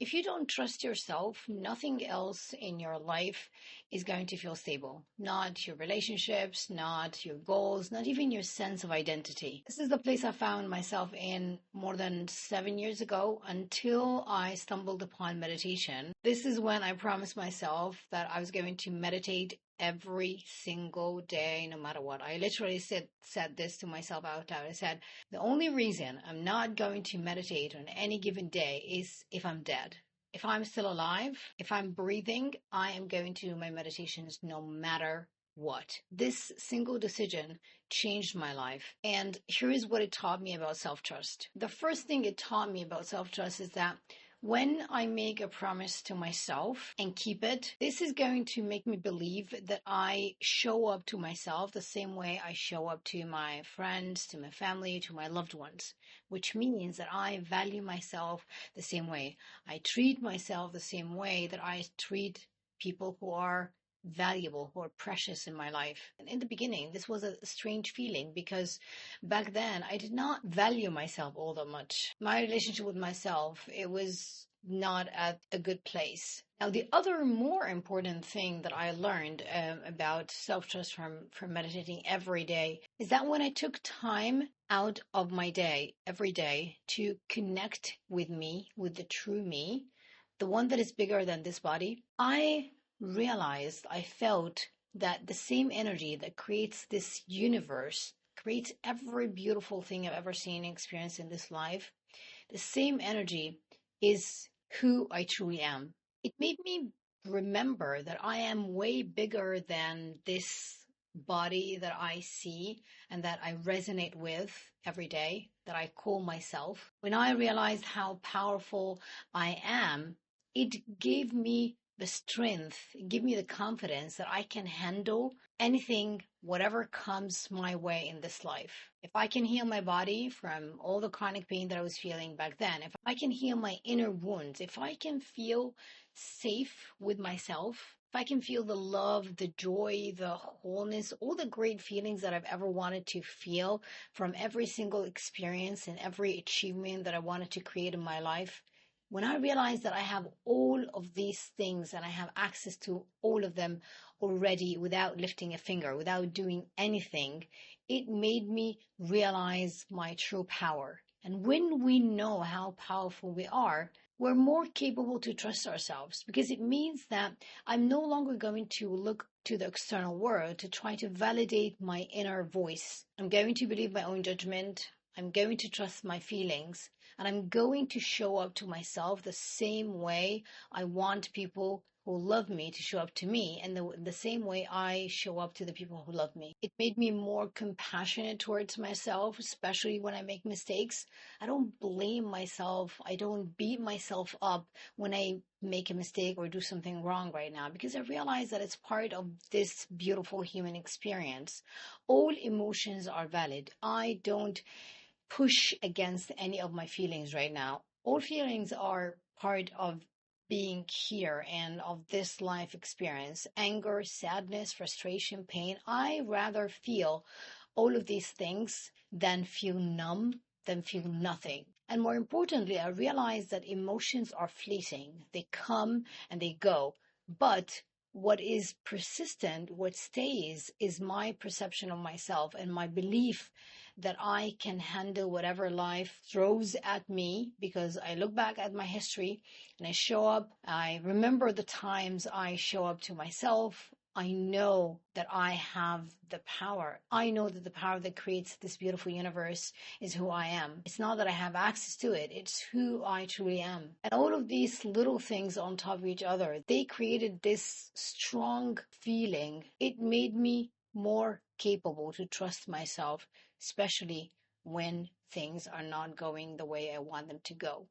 If you don't trust yourself, nothing else in your life is going to feel stable. Not your relationships, not your goals, not even your sense of identity. This is the place I found myself in more than 7 years ago until I stumbled upon meditation. This is when I promised myself that I was going to meditate every single day, no matter what. I literally said this to myself out loud. I said, the only reason I'm not going to meditate on any given day is if I'm dead. If I'm still alive, if I'm breathing, I am going to do my meditations no matter what. This single decision changed my life. And here is what it taught me about self-trust. The first thing it taught me about self-trust is that when I make a promise to myself and keep it, this is going to make me believe that I show up to myself the same way I show up to my friends, to my family, to my loved ones, which means that I value myself the same way. I treat myself the same way that I treat people who are valuable, who are precious in my life. And in the beginning, this was a strange feeling because back then I did not value myself all that much. My relationship with myself, it was not at a good place. Now, the other more important thing that I learned about self-trust from meditating every day is that when I took time out of my day, every day, to connect with me, with the true me, the one that is bigger than this body, I felt that the same energy that creates this universe, creates every beautiful thing I've ever seen and experienced in this life, the same energy is who I truly am. It made me remember that I am way bigger than this body that I see and that I resonate with every day, that I call myself. When I realized how powerful I am, it gave me the strength, give me the confidence that I can handle anything, whatever comes my way in this life. If I can heal my body from all the chronic pain that I was feeling back then, if I can heal my inner wounds, if I can feel safe with myself, if I can feel the love, the joy, the wholeness, all the great feelings that I've ever wanted to feel from every single experience and every achievement that I wanted to create in my life, when I realized that I have all of these things and I have access to all of them already without lifting a finger, without doing anything, it made me realize my true power. And when we know how powerful we are, we're more capable to trust ourselves because it means that I'm no longer going to look to the external world to try to validate my inner voice. I'm going to believe my own judgment. I'm going to trust my feelings. And I'm going to show up to myself the same way I want people who love me to show up to me, and the same way I show up to the people who love me. It made me more compassionate towards myself, especially when I make mistakes. I don't blame myself. I don't beat myself up when I make a mistake or do something wrong right now, because I realize that it's part of this beautiful human experience. All emotions are valid. I don't push against any of my feelings right now. All feelings are part of being here and of this life experience. Anger, sadness, frustration, pain. I rather feel all of these things than feel numb, than feel nothing. And more importantly, I realize that emotions are fleeting. They come and they go. But what is persistent, what stays, is my perception of myself and my belief that I can handle whatever life throws at me, because I look back at my history and I show up. I remember the times I show up to myself. I know that I have the power. I know that the power that creates this beautiful universe is who I am. It's not that I have access to it. It's who I truly am. And all of these little things on top of each other, they created this strong feeling. It made me more capable to trust myself, especially when things are not going the way I want them to go.